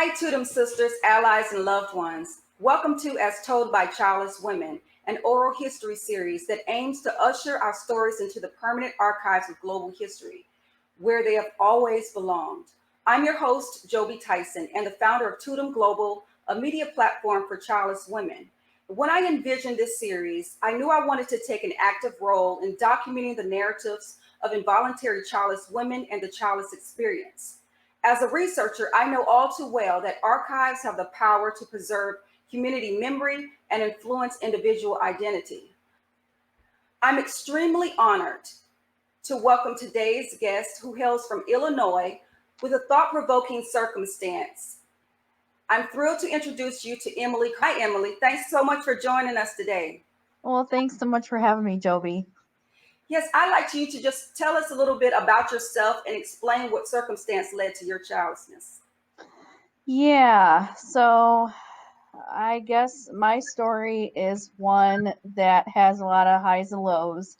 Hi, Tudum sisters, allies, and loved ones. Welcome to As Told by Childless Women, an oral history series that aims to usher our stories into the permanent archives of global history, where they have always belonged. I'm your host, Jobi Tyson, and the founder of Tudum Global, a media platform for childless women. When I envisioned this series, I knew I wanted to take an active role in documenting the narratives of involuntary childless women and the childless experience. As a researcher, I know all too well that archives have the power to preserve community memory and influence individual identity. I'm extremely honored to welcome today's guest, who hails from Illinois with a thought provoking circumstance. I'm thrilled to introduce you to Emily. Hi, Emily. Thanks so much for joining us today. Well, thanks so much for having me, Jobi. Yes, I'd like you to just tell us a little bit about yourself and explain what circumstance led to your childlessness. Yeah, so I guess my story is one that has a lot of highs and lows.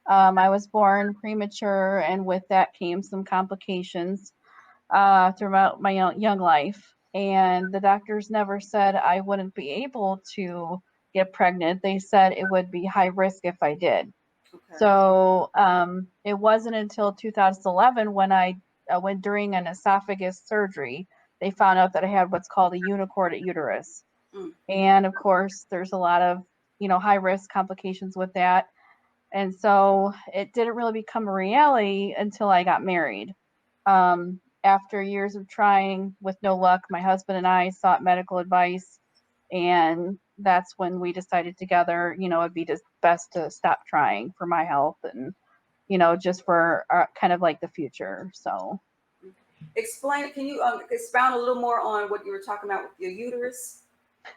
I was born premature, and with that came some complications throughout my young life. And the doctors never said I wouldn't be able to get pregnant. They said it would be high risk if I did. Okay. So it wasn't until 2011 when I went during an esophagus surgery, they found out that I had what's called a unicorn uterus. Mm. And of course, there's a lot of, high risk complications with that. And so it didn't really become a reality until I got married. After years of trying with no luck, my husband and I sought medical advice, and that's when we decided together, it'd be just best to stop trying for my health and, just for kind of like the future. So, Explain, can you expound a little more on what you were talking about with your uterus?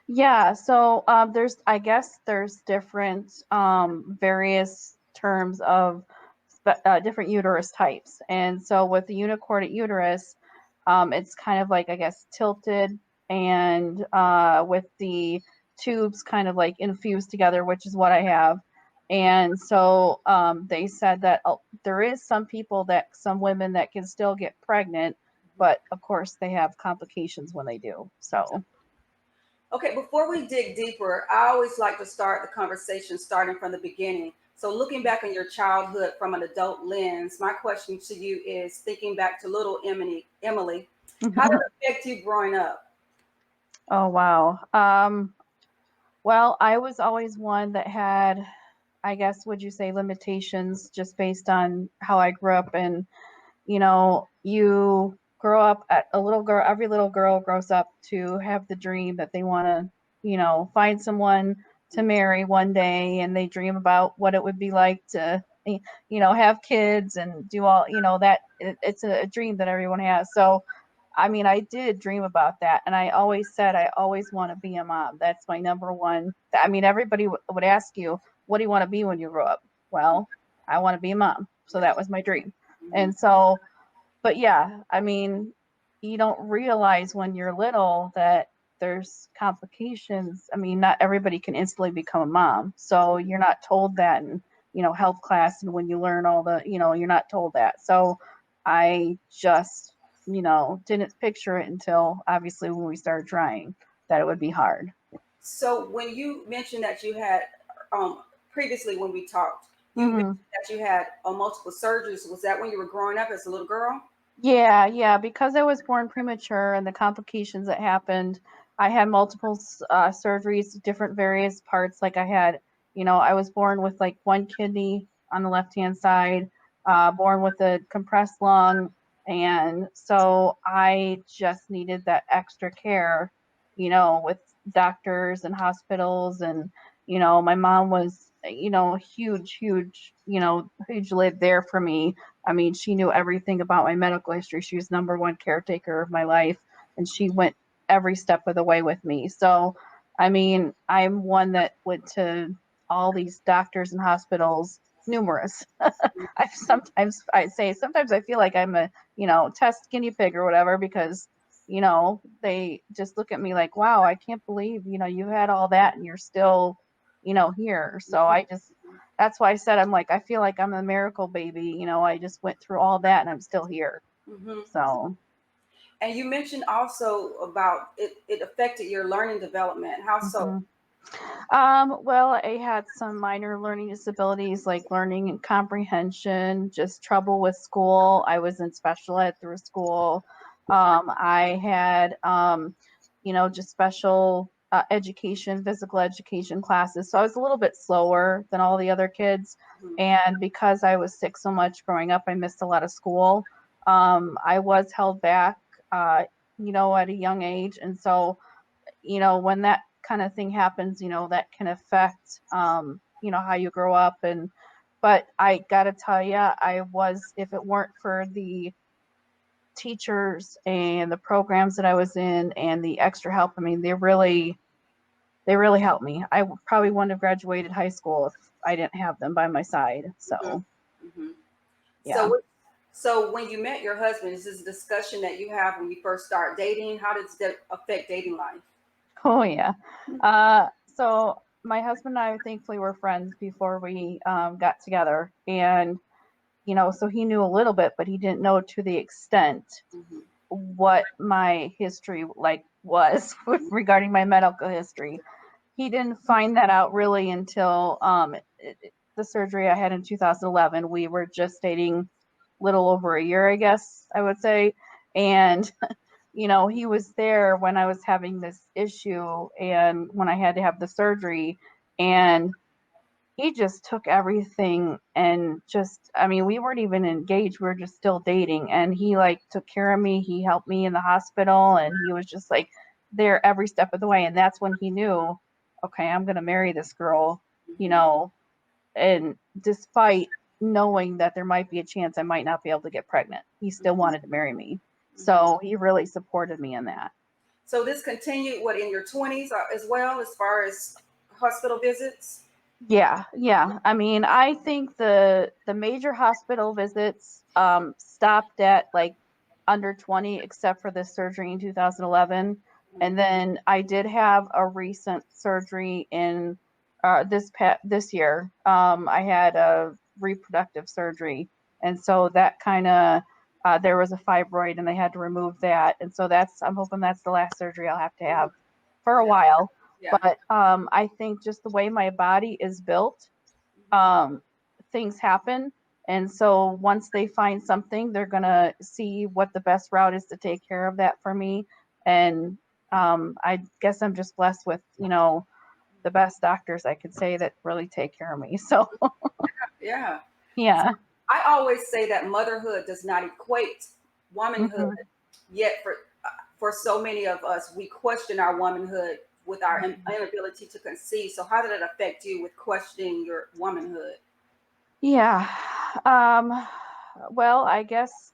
yeah. So, I guess there's different, various terms of different uterus types. And so with the unicorn uterus, it's kind of like, I guess, tilted and with the tubes kind of like infused together, which is what I have. And so they said that there is some women that can still get pregnant, but of course they have complications when they do. So. Okay, before we dig deeper, I always like to start the conversation starting from the beginning. So, looking back on your childhood from an adult lens, my question to you is thinking back to little Emily, how did it affect you growing up? Oh, wow. Well, I was always one that had, I guess, would you say, limitations just based on how I grew up. And, you grow up at a little girl, every little girl grows up to have the dream that they want to, find someone to marry one day. And they dream about what it would be like to, have kids and do all, it's a dream that everyone has. So, I mean, I did dream about that. And I always said, I always want to be a mom. That's my number one. I mean, everybody would ask you, what do you want to be when you grow up? Well, I want to be a mom. So that was my dream. Mhm. And so, but yeah, I mean, you don't realize when you're little that there's complications. I mean, not everybody can instantly become a mom. So you're not told that in, health class. And when you learn all the, you're not told that. So I just, didn't picture it until obviously when we started trying that it would be hard. So, when you mentioned that you had previously when we talked, you mentioned Hmm. that you had multiple surgeries. Was that when you were growing up as a little girl? Yeah, because I was born premature and the complications that happened, I had multiple surgeries, different various parts. Like I had, I was born with like one kidney on the left-hand side, born with a compressed lung, and so I just needed that extra care, with doctors and hospitals, and my mom was, huge lid there for me. I mean, she knew everything about my medical history. She was number one caretaker of my life, and she went every step of the way with me. So, I mean, I'm one that went to all these doctors and hospitals, numerous. Sometimes I feel like I'm a, test guinea pig or whatever because, they just look at me like, wow, I can't believe, you had all that and you're still, here. So that's why I said, I'm like, I feel like I'm a miracle baby. I just went through all that and I'm still here. Hmm. So, And you mentioned also about it affected your learning development. How so? Hmm. Well, I had some minor learning disabilities like learning and comprehension, just trouble with school. I was in special ed through school. I had, just special education, physical education classes. So I was a little bit slower than all the other kids. Mhm. And because I was sick so much growing up, I missed a lot of school. I was held back, at a young age. And so, when that kind of thing happens, that can affect, how you grow up. But I gotta tell you, if it weren't for the teachers and the programs that I was in and the extra help, I mean, they really helped me. Probably wouldn't have graduated high school if I didn't have them by my side. Mhm. So, Mhm. yeah. So when you met your husband, is this a discussion that you have when you first start dating? How does that affect dating life? Oh, yeah. So my husband and I thankfully were friends before we got together. And so he knew a little bit, but he didn't know to the extent Mhm. what my history was regarding my medical history. He didn't find that out really until the surgery I had in 2011. We were just dating little over a year, I guess I would say. And he was there when I was having this issue and when I had to have the surgery. And he just took everything and I mean, we weren't even engaged. We were just still dating. And he took care of me. He helped me in the hospital and he was just there every step of the way. And that's when he knew, okay, I'm going to marry this girl, you Mhm. know, and despite knowing that there might be a chance I might not be able to get pregnant, he still Mhm. wanted to marry me. Mhm. So he really supported me in that. So this continued what in your 20s as well, as far as hospital visits? Yeah, yeah. I mean, I think the major hospital visits stopped at under 20 except for this surgery in 2011. And then I did have a recent surgery in this year. I had a reproductive surgery. And so that kind of there was a fibroid and they had to remove that. And so I'm hoping that's the last surgery I'll have to have for a Yeah, while. yeah. But I think just the way my body is built, um, things happen. And so once they find something, they're going to see what the best route is to take care of that for me. And I guess I'm just blessed with, the best doctors I could say that really take care of me. So, Yeah. yeah. I always say that motherhood does not equate womanhood. Hmm. Yet for so many of us, we question our womanhood with our inability to conceive. So how did it affect you with questioning your womanhood? Yeah. Um, well, I guess,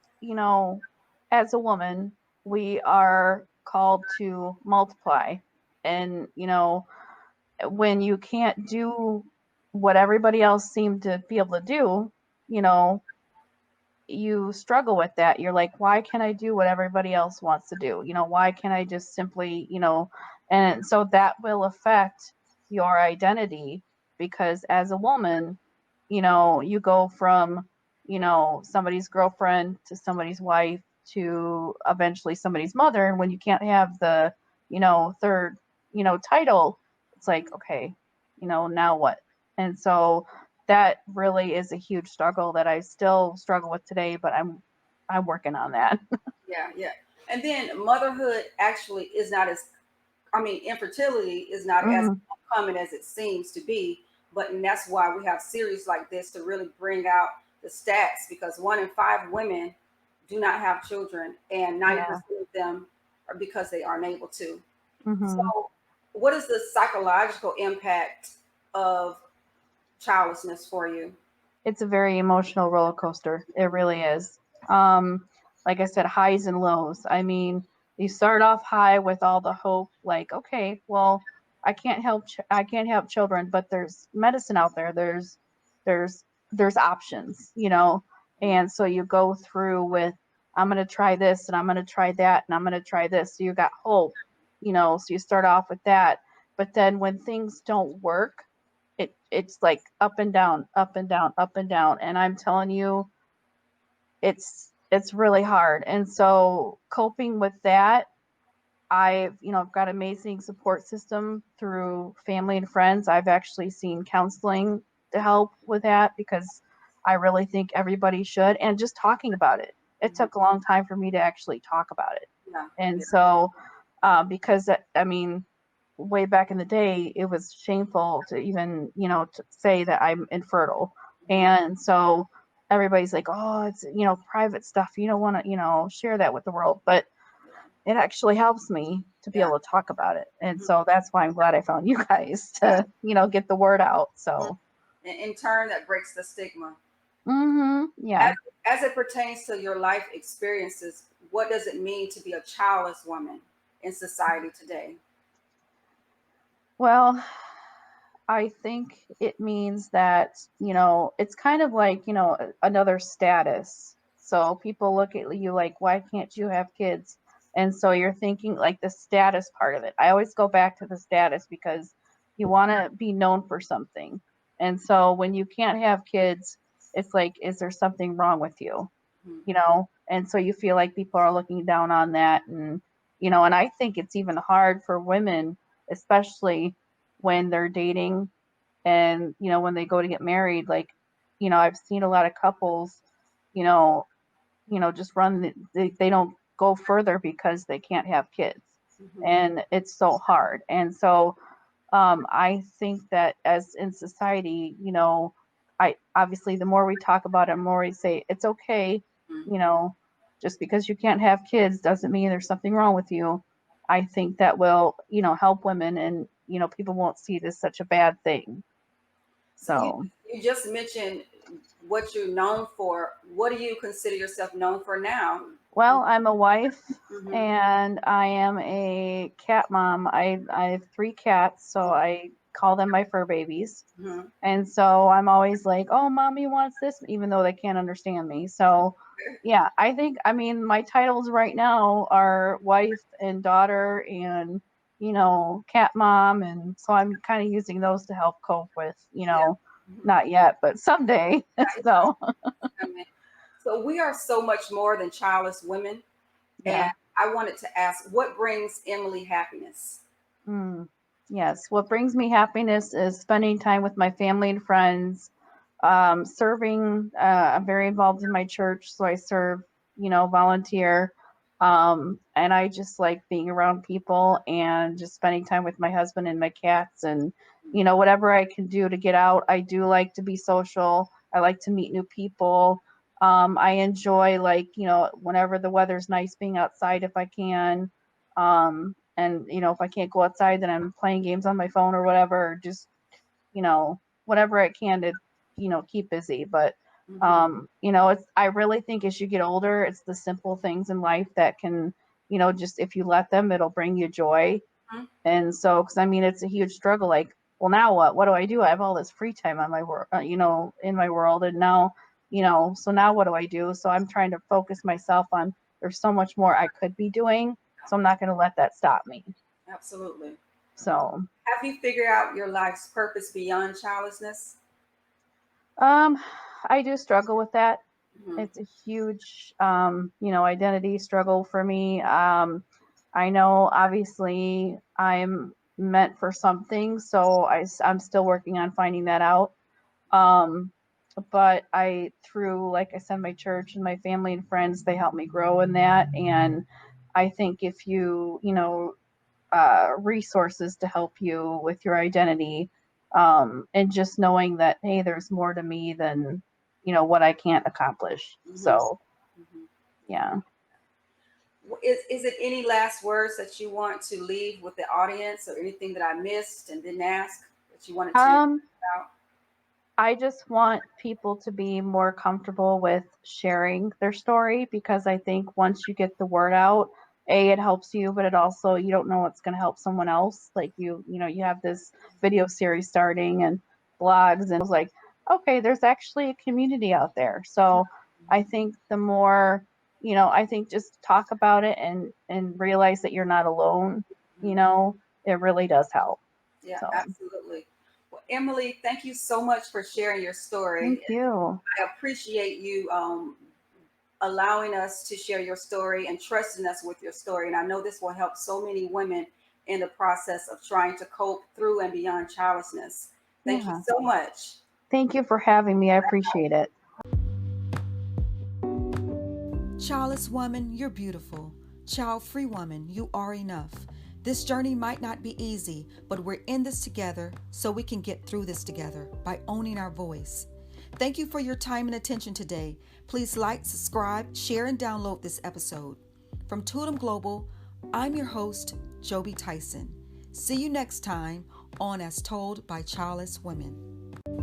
as a woman, we are called to multiply. And, when you can't do what everybody else seemed to be able to do, you know, you struggle with that. You're like, why can't I do what everybody else wants to do? Why can't I just simply, and so that will affect your identity because as a woman, you go from, somebody's girlfriend to somebody's wife to eventually somebody's mother. And when you can't have the, third, title, it's like, okay, now what? And so that really is a huge struggle that I still struggle with today, but I'm working on that. Yeah, yeah. And then motherhood actually is not as, I mean, infertility is not as Mhm. common as it seems to be. And that's why we have series like this to really bring out the stats because 1 in 5 women do not have children, and Yeah. 90% of them are because they aren't able to. Mhm. So, what is the psychological impact of childlessness for you? It's a very emotional roller coaster. It really is. Um, like I said, highs and lows. I mean, you start off high with all the hope, like, okay, well, I can't help children, but there's medicine out there. There's there's options, and so you go through with, I'm gonna try this and I'm gonna try that and I'm gonna try this. So you got hope, so you start off with that. But then when things don't work, it's like up and down, up and down, up and down. And I'm telling you, it's it's really hard. And so coping with that, I've got amazing support system through family and friends. I've actually seen counseling to help with that because I really think everybody should. And just talking about it. It Mhm. took a long time for me to actually talk about it. Yeah. And Yeah. so, because I mean, way back in the day, it was shameful to even, to say that I'm infertile. Mhm. And so everybody's like, oh, it's, private stuff. You don't want to, share that with the world. But Yeah. it actually helps me to be Yeah. able to talk about it. And Mhm. so that's why I'm glad I found you guys Yeah. to, get the word out. Mhm. So, In turn, that breaks the stigma. yeah. As, as it pertains to your life experiences, what does it mean to be a childless woman in society today? Well, I think it means that, it's kind of like, another status. So people look at you like, why can't you have kids? And so you're thinking like the status part of it. I always go back to the status because you want to be known for something. And so when you can't have kids, it's like, is there something wrong with you? Mhm. And so you feel like people are looking down on that. And I think it's even hard for women, especially when they're dating and when they go to get married, like I've seen a lot of couples you know just they don't go further because they can't have kids, Mhm. and it's so hard. And so I think that as in society, I obviously the more we talk about it, the more we say it's okay, Mhm. you know just because you can't have kids doesn't mean there's something wrong with you. I think that will help women, and people won't see it as such a bad thing. So So, you just mentioned what you're known for. What do you consider yourself known for now? well, I'm a wife Mm-hmm. and I am a cat mom. I have 3 cats, so I call them my fur babies. Mm-hmm. And so I'm always like, "Oh, mommy wants this," even though they can't understand me. So, yeah, I mean, my titles right now are wife and daughter and, cat mom. And so I'm kind of using those to help cope with, Yeah. Mhm. not yet, but someday. So, I mean, so we are so much more than childless women. And yeah. I wanted to ask, what brings Emily happiness? Mm, yes. What brings me happiness is spending time with my family and friends, serving. I'm very involved in my church, so I serve, volunteer. And I just like being around people and just spending time with my husband and my cats, and, whatever I can do to get out. I do like to be social. I like to meet new people. I enjoy, like, whenever the weather's nice, being outside if I can. And if I can't go outside, then I'm playing games on my phone or whatever, or just whatever I can to keep busy. But Mm-hmm. it's I really think as you get older, it's the simple things in life that can just if you let them, it'll bring you joy. And so, because I mean, it's a huge struggle. Like, well, now what? What do I do? I have all this free time on my work, in my world, and now, so now what do I do? So I'm trying to focus myself on. There's so much more I could be doing, so I'm not going to let that stop me. Absolutely. So, Have you figured out your life's purpose beyond childlessness? um, I do struggle with that. Mm-hmm. It's a huge, identity struggle for me. I know obviously I'm meant for something, so I'm still working on finding that out. Um, but through, like I said, my church and my family and friends, they help me grow in that. And I think if resources to help you with your identity, and just knowing that, hey, there's more to me than what I can't accomplish. Mm-hmm. So, Mm-hmm. yeah. Is it any last words that you want to leave with the audience, or anything that I missed and didn't ask that you wanted to um out? I just want people to be more comfortable with sharing their story, because I think once you get the word out, it helps you, but it also, you don't know what's going to help someone else. Like you have this video series starting and blogs, and it was like, okay, there's actually a community out there. So I think the more, I think just talk about it and realize that you're not alone, Mhm. it really does help. Yeah, So absolutely. Well, Emily, thank you so much for sharing your story. thank you. I appreciate you allowing us to share your story and trusting us with your story. And I know this will help so many women in the process of trying to cope through and beyond childlessness. Thank you Yeah. so much. Thank you for having me. I appreciate it. Childless woman, you're beautiful. Child-free woman, you are enough. This journey might not be easy, but we're in this together so we can get through this together by owning our voice. Thank you for your time and attention today. Please like, subscribe, share, and download this episode. From Totem Global, I'm your host, Jobi Tyson. See you next time on As Told by Childless Women.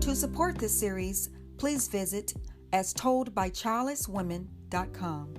To support this series, please visit astoldbychildlesswomen.com.